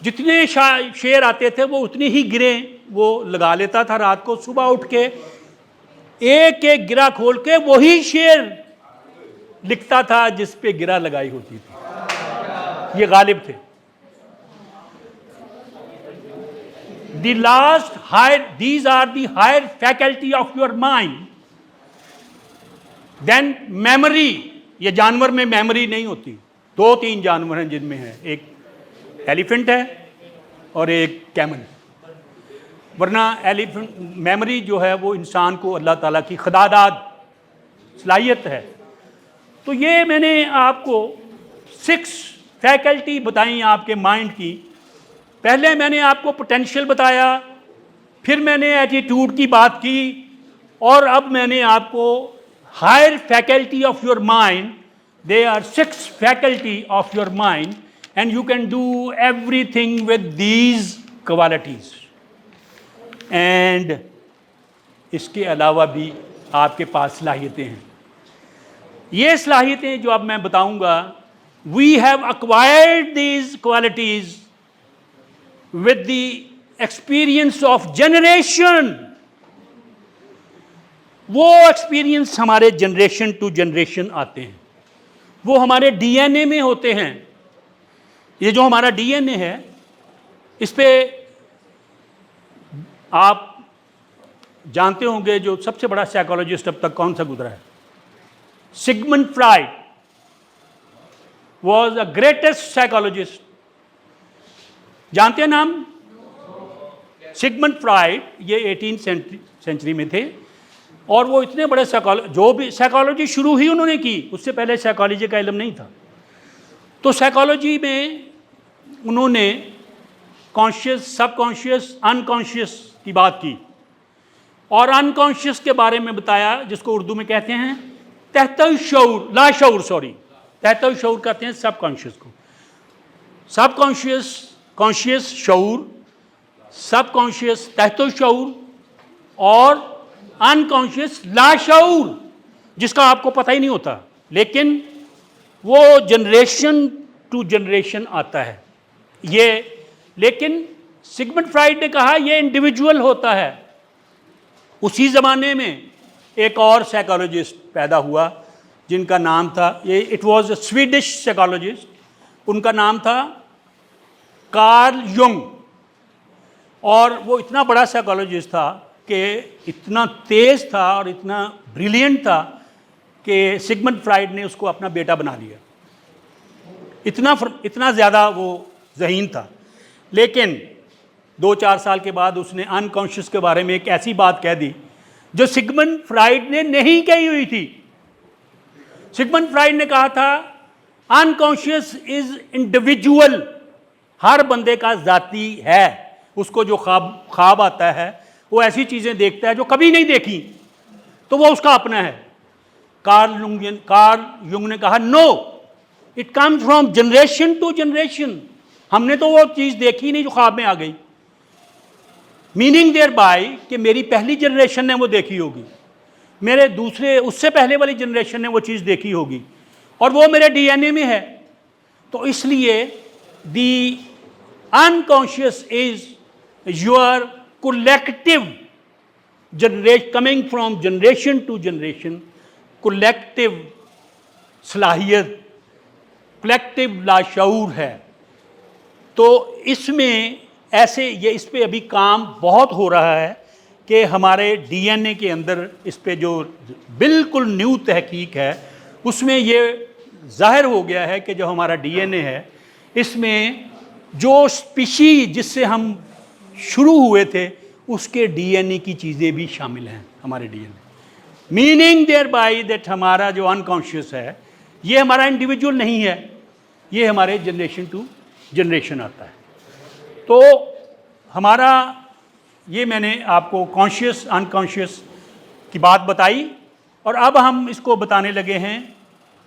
जितने शेर आते थे वो उतनी ही गिरें वो लगा लेता था रात को। सुबह उठ के एक एक गिरा खोल के वही शेर लिखता था जिस पे गिरा लगाई होती थी। ये गालिब थे। The last higher, these are the higher faculty of your mind. Then memory, ये जानवर में मेमोरी नहीं होती। 2-3 जानवर हैं जिनमें है, एक एलिफेंट है और एक कैमल। वरना एलिफेंट, मेमोरी जो है वो इंसान को अल्लाह ताला की खुदादाद सलाहियत है। तो ये मैंने आपको 6 फैकल्टी बताई आपके माइंड की। पहले मैंने आपको पोटेंशियल बताया, फिर मैंने एटीट्यूड की बात की, और अब मैंने आपको higher faculty of your mind, they are 6 faculty of your mind, and you can do everything with these qualities. And इसके अलावा भी आपके पास सलाहियतें हैं। ये सलाहियतें जो अब मैं बताऊंगा, we have acquired these qualities with the experience of generation। वो एक्सपीरियंस हमारे जनरेशन टू जनरेशन आते हैं, वो हमारे डीएनए में होते हैं। ये जो हमारा डीएनए है, इस पे आप जानते होंगे जो सबसे बड़ा साइकोलॉजिस्ट अब तक कौन सा गुजरा है? Sigmund Freud was a greatest psychologist. जानते हैं नाम? सिगमंड फ्राइड, ये 18th सेंचुरी में थे, और वो इतने बड़े जो भी साइकोलॉजी शुरू ही उन्होंने की, उससे पहले साइकोलॉजी का इल्म नहीं था। तो साइकोलॉजी में उन्होंने कॉन्शियस, सबकॉन्शियस, अनकॉन्शियस की बात की, और अनकॉन्शियस के बारे में बताया, जिसको उर्दू में कहते हैं तहत शऊर, लाशऊर, सॉरी, तहत शऊर कहते हैं सबकॉन्शियस को। सबकॉन्शियस, कॉन्शियस, शऊर, सबकॉन्शियस, तहत शऊर, और अनकॉन्शियस, लाशऊर, जिसका आपको पता ही नहीं होता, लेकिन वो जनरेशन टू जनरेशन आता है ये। लेकिन सिगमंड फ्राइड ने कहा ये इंडिविजुअल होता है। उसी ज़माने में एक और साइकोलॉजिस्ट पैदा हुआ जिनका नाम था, ये it was a Swedish psychologist, उनका नाम था कार्ल युंग। और वो इतना बड़ा साइकोलॉजिस्ट था कि इतना तेज़ था और इतना ब्रिलियंट था कि सिगमंड फ्राइड ने उसको अपना बेटा बना लिया। इतना ज़्यादा वो ज़हीन था। लेकिन 2-4 साल के बाद उसने अनकॉन्शियस के बारे में एक ऐसी बात कह दी जो सिगमंड फ्राइड ने नहीं कही हुई थी। सिगमंड फ्राइड ने कहा था अनकॉन्शियस इज इंडिविजुअल, हर बंदे का जाती है। उसको जो ख्वाब आता है, वो ऐसी चीज़ें देखता है जो कभी नहीं देखी, तो वो उसका अपना है। कार्ल युंग ने कहा no, it comes from generation to generation. हमने तो वो चीज़ देखी नहीं जो ख्वाब में आ गई। मीनिंग देयर बाय कि मेरी पहली जनरेशन ने वो देखी होगी, मेरे दूसरे, उससे पहले वाली जनरेशन ने वो चीज़ देखी होगी, और वो मेरे डीएनए में है। तो इसलिए the unconscious is your collective generation, coming from generation to generation, collective सलाहियत, कलेक्टिव लाशऊर है। तो इसमें ऐसे ये इस पे अभी काम बहुत हो रहा है कि हमारे डीएनए के अंदर इस पे जो बिल्कुल न्यू तहकीक है उसमें ये जाहिर हो गया है कि जो हमारा डीएनए है इसमें जो स्पीशी जिससे हम शुरू हुए थे उसके डीएनए की चीज़ें भी शामिल हैं हमारे DNA. Meaning thereby that हमारा जो अनकॉन्शियस है ये हमारा इंडिविजुअल नहीं है, ये हमारे जनरेशन टू जनरेशन आता है। तो हमारा ये मैंने आपको कॉन्शियस अनकॉन्शियस की बात बताई और अब हम इसको बताने लगे हैं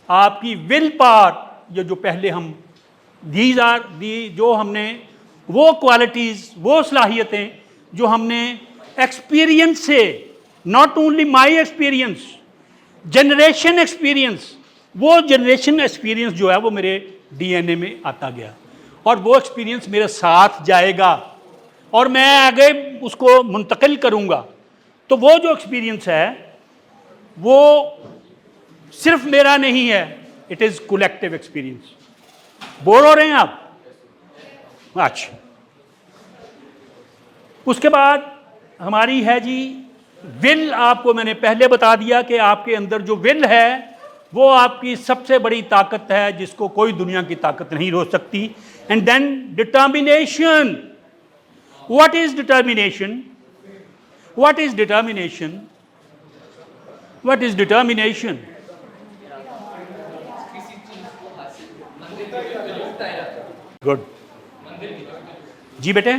आपकी विल पावर। ये जो पहले हम दीज आर दी जो हमने वो क्वालिटीज़ वो सलाहियतें जो हमने एक्सपीरियंस से, not only my experience, generation experience, वो जनरेशन एक्सपीरियंस जो है वो मेरे डीएनए में आता गया और वो एक्सपीरियंस मेरे साथ जाएगा और मैं आगे उसको मुंतकिल करूँगा। तो वो जो एक्सपीरियंस है वो सिर्फ मेरा नहीं है, it is collective experience. Bore हो रहे हैं आप? अच्छा, उसके बाद हमारी है जी विल। आपको मैंने पहले बता दिया कि आपके अंदर जो विल है वो आपकी सबसे बड़ी ताकत है जिसको कोई दुनिया की ताकत नहीं रोक सकती। And then determination. What is determination? What is determination? What is determination? Good जी बेटे,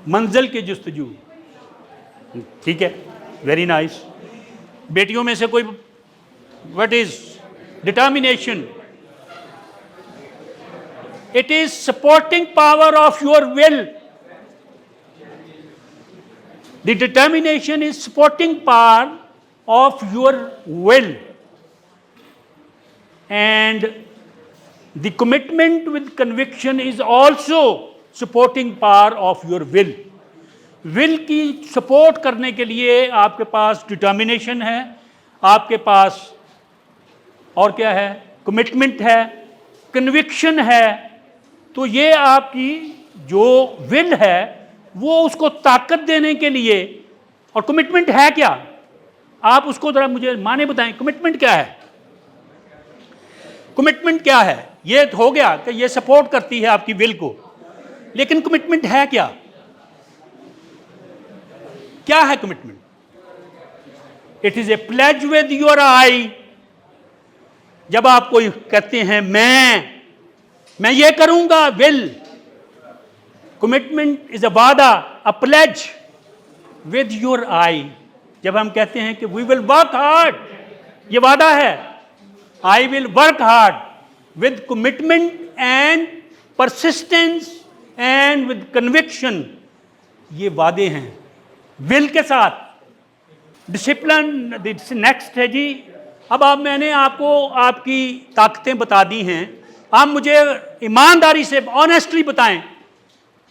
मंजिल की जुस्तजू, ठीक है, वेरी नाइस। बेटियों में से कोई, what is determination? It is supporting power of your will. The determination is supporting power of your will and the commitment with conviction is also supporting power of your will. Will की support करने के लिए आपके पास determination है, आपके पास और क्या है, कमिटमेंट है, कन्विक्शन है। तो ये आपकी जो विल है वो उसको ताकत देने के लिए, और कमिटमेंट है क्या, आप उसको जरा मुझे माने बताएं, कमिटमेंट क्या है? कमिटमेंट क्या है? ये हो गया कि ये सपोर्ट करती है आपकी विल को, लेकिन कमिटमेंट है क्या? क्या है commitment? It is a pledge with your I. जब आप कोई कहते हैं मैं ये करूंगा, विल, कमिटमेंट इज अ वादा, अ प्लेज विद योर आई। जब हम कहते हैं कि वी विल वर्क हार्ड, ये वादा है, I will work hard with commitment and persistence and with conviction, ये वादे हैं विल के साथ। डिसिप्लिन नेक्स्ट है जी। अब मैंने आपको आपकी ताकतें बता दी हैं, आप मुझे ईमानदारी से ऑनेस्टली बताएं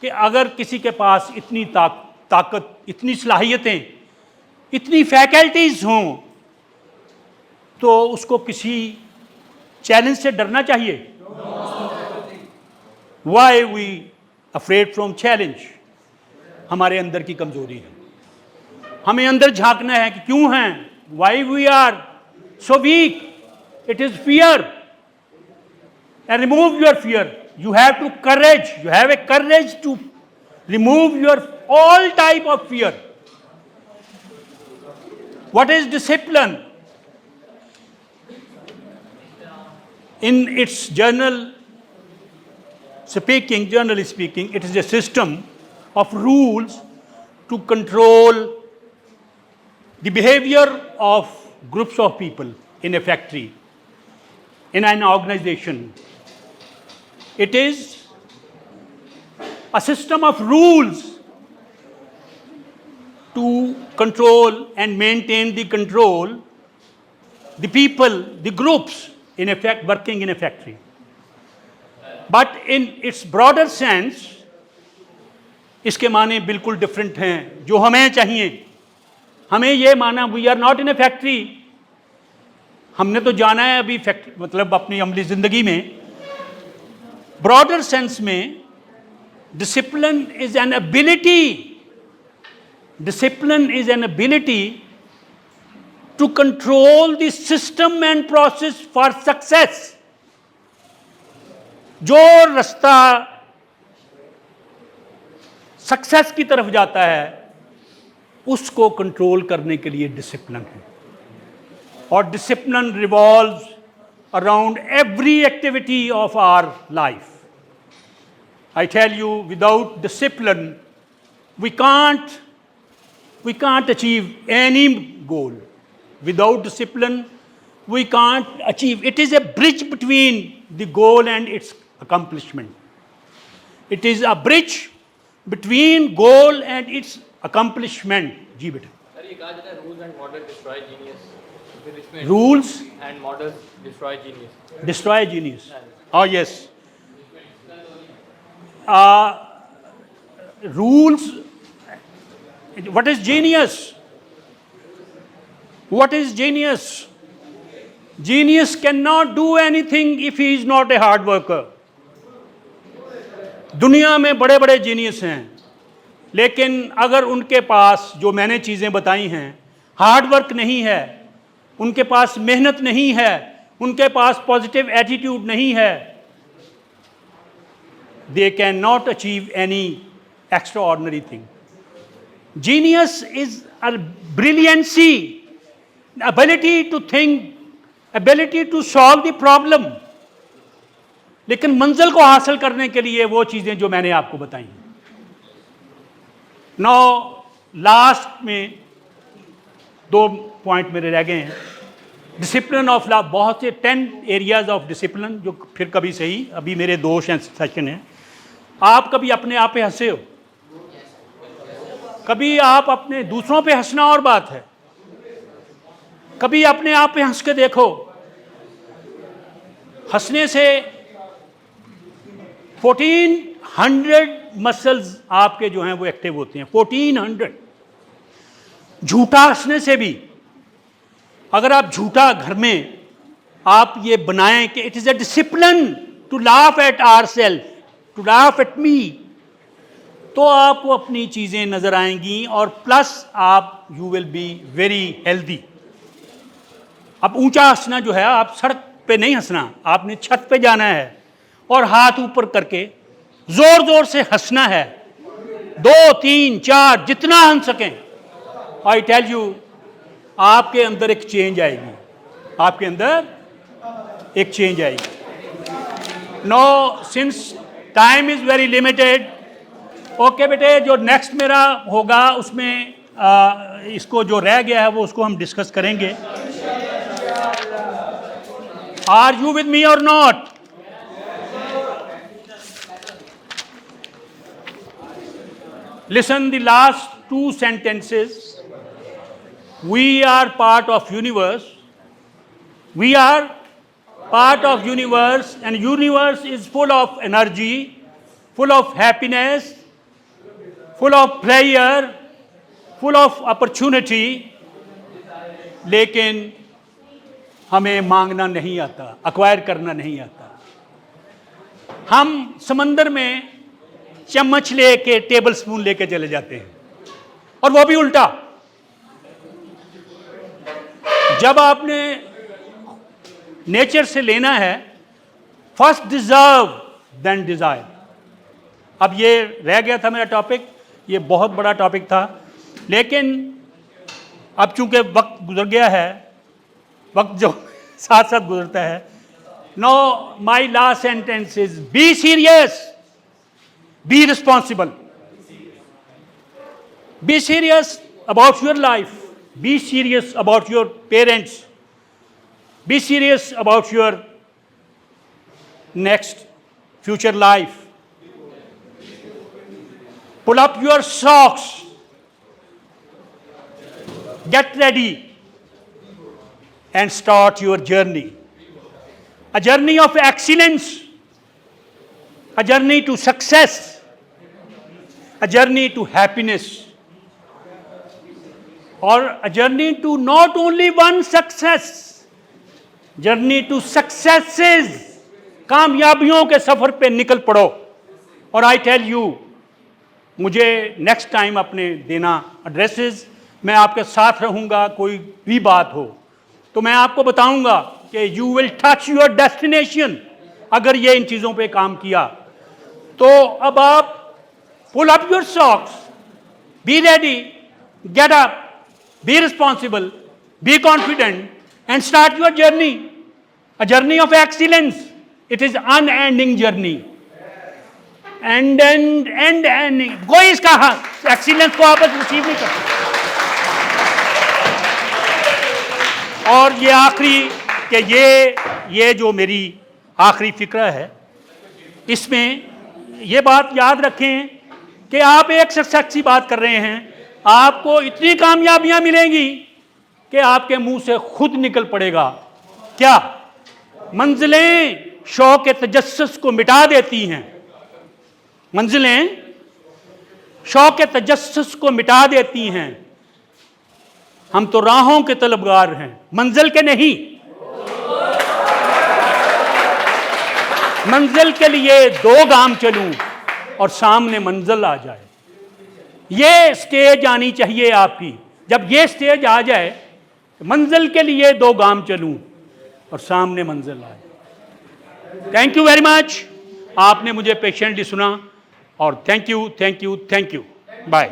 कि अगर किसी के पास इतनी ताकत, इतनी सलाहियतें, इतनी फैकल्टीज हों तो उसको किसी चैलेंज से डरना चाहिए? Why we afraid from challenge? हमारे अंदर की कमजोरी है, हमें अंदर झांकना है कि क्यों हैं, why we are so weak. It is fear, and remove your fear. You have to courage, you have a courage to remove your all type of fear. What is discipline? In its generally speaking, it is a system of rules to control the behavior of groups of people in a factory, in an organization. It is a system of rules to control and maintain the control, the people, the groups in effect working in a factory. But in its broader sense, इसके माने बिल्कुल different हैं. जो हमें चाहिए, हमें ये माना we are not in a factory. हमने तो जाना है अभी फैक्ट्री मतलब अपनी अमली जिंदगी में. ब्रॉडर सेंस में discipline is an ability. Discipline is an ability to control the system and process for success. जो रास्ता सक्सेस की तरफ जाता है उसको कंट्रोल करने के लिए डिसिप्लिन है. और discipline revolves around every activity of our life. I tell you, without discipline we can't achieve any goal. Without discipline, we can't achieve. It is a bridge between the goal and its accomplishment. It is a bridge between goal and its accomplishment. जी बेटा. Sir ये कहा जाता है rules and model destroy genius. फिर इसमें Rules and model destroy genius. destroy genius. Oh yes. Rules. What is genius? What is genius? Genius cannot do anything if he is not a hard worker. दुनिया में बड़े बड़े genius हैं, लेकिन अगर उनके पास जो मैंने चीज़ें बताई हैं हार्ड वर्क नहीं है, उनके पास मेहनत नहीं है, उनके पास पॉजिटिव एटीट्यूड नहीं है, they cannot achieve any extraordinary thing. Genius is a brilliancy, ability to think, ability to solve the problem. लेकिन मंजिल को हासिल करने के लिए वो चीज़ें जो मैंने आपको बताई. नो लास्ट में 2 पॉइंट मेरे रह गए हैं. डिसिप्लिन ऑफ लॉ, बहुत से 10 एरियाज ऑफ डिसिप्लिन जो फिर कभी सही. अभी मेरे 2 सेशन हैं. आप कभी अपने आप पे हंसे हो? कभी आप अपने दूसरों पे हंसना और बात है. कभी अपने आप पे हंस के देखो. हंसने से 1400 मसल्स आपके जो हैं वो एक्टिव होते हैं. 1400. झूठा हंसने से भी, अगर आप झूठा घर में आप ये बनाएं कि it is a discipline to laugh at our self, to laugh at me, तो आपको अपनी चीज़ें नजर आएंगी और प्लस आप you will be very healthy. अब ऊंचा हंसना जो है, आप सड़क पे नहीं हंसना, आपने छत पे जाना है और हाथ ऊपर करके जोर जोर से हंसना है. 2, 3, 4 जितना हंस सकें. आई टेल यू, आपके अंदर एक चेंज आएगी. आपके अंदर एक चेंज आएगी. No, since time is very limited. Okay बेटे, जो नेक्स्ट मेरा होगा उसमें इसको जो रह गया है वो उसको हम डिस्कस करेंगे. Are you with me or not? Listen, the last 2 sentences. We are part of universe. We are part of universe, and universe is full of energy, full of happiness, full of prayer, full of opportunity. लेकिन हमें मांगना नहीं आता, acquire करना नहीं आता. हम समंदर में चम्मच लेके, टेबल स्पून लेके चले जाते हैं, और वो भी उल्टा. जब आपने नेचर से लेना है, फर्स्ट डिजर्व देन डिजायर. अब ये रह गया था मेरा टॉपिक. ये बहुत बड़ा टॉपिक था, लेकिन अब चूंकि वक्त गुजर गया है, वक्त जो साथ साथ गुजरता है. No, my last sentence is be serious, be responsible. Be serious about your life. Be serious about your parents. Be serious about your next future life. Pull up your socks, get ready and start your journey. a journey of excellence, a journey to success, a journey to happiness, or a journey to not only one success, journey to successes. कामयाबियों के सफर पे निकल पड़ो. और I tell you, मुझे next time अपने देना addresses, मैं आपके साथ रहूँगा. कोई भी बात हो तो मैं आपको बताऊँगा कि you will touch your destination. अगर ये इन चीज़ों पे काम किया तो अब आप pull up your socks, be ready, get up, be responsible, be confident and start your journey. A journey of excellence. It is unending journey. And कोई इसका एक्सीलेंस को वापस रिसीव नहीं करता. और ये आखिरी कि ये जो मेरी आखिरी फिक्र है, इसमें ये बात याद रखें कि आप एक सक्सेस की बात कर रहे हैं. आपको इतनी कामयाबियां मिलेंगी कि आपके मुंह से खुद निकल पड़ेगा. क्या मंजिलें शौक के तजस्सुस को मिटा देती हैं. मंजिलें शौक के तजस्सुस को मिटा देती हैं. हम तो राहों के तलबगार हैं, मंजिल के नहीं. मंजिल के लिए 2 गाम चलूं और सामने मंजिल आ जाए. ये स्टेज आनी चाहिए आपकी. जब ये स्टेज आ जाए, मंजिल के लिए 2 गाम चलूं और सामने मंजिल आए. Thank you very much. आपने मुझे पेशेंटली सुना और थैंक यू. बाय.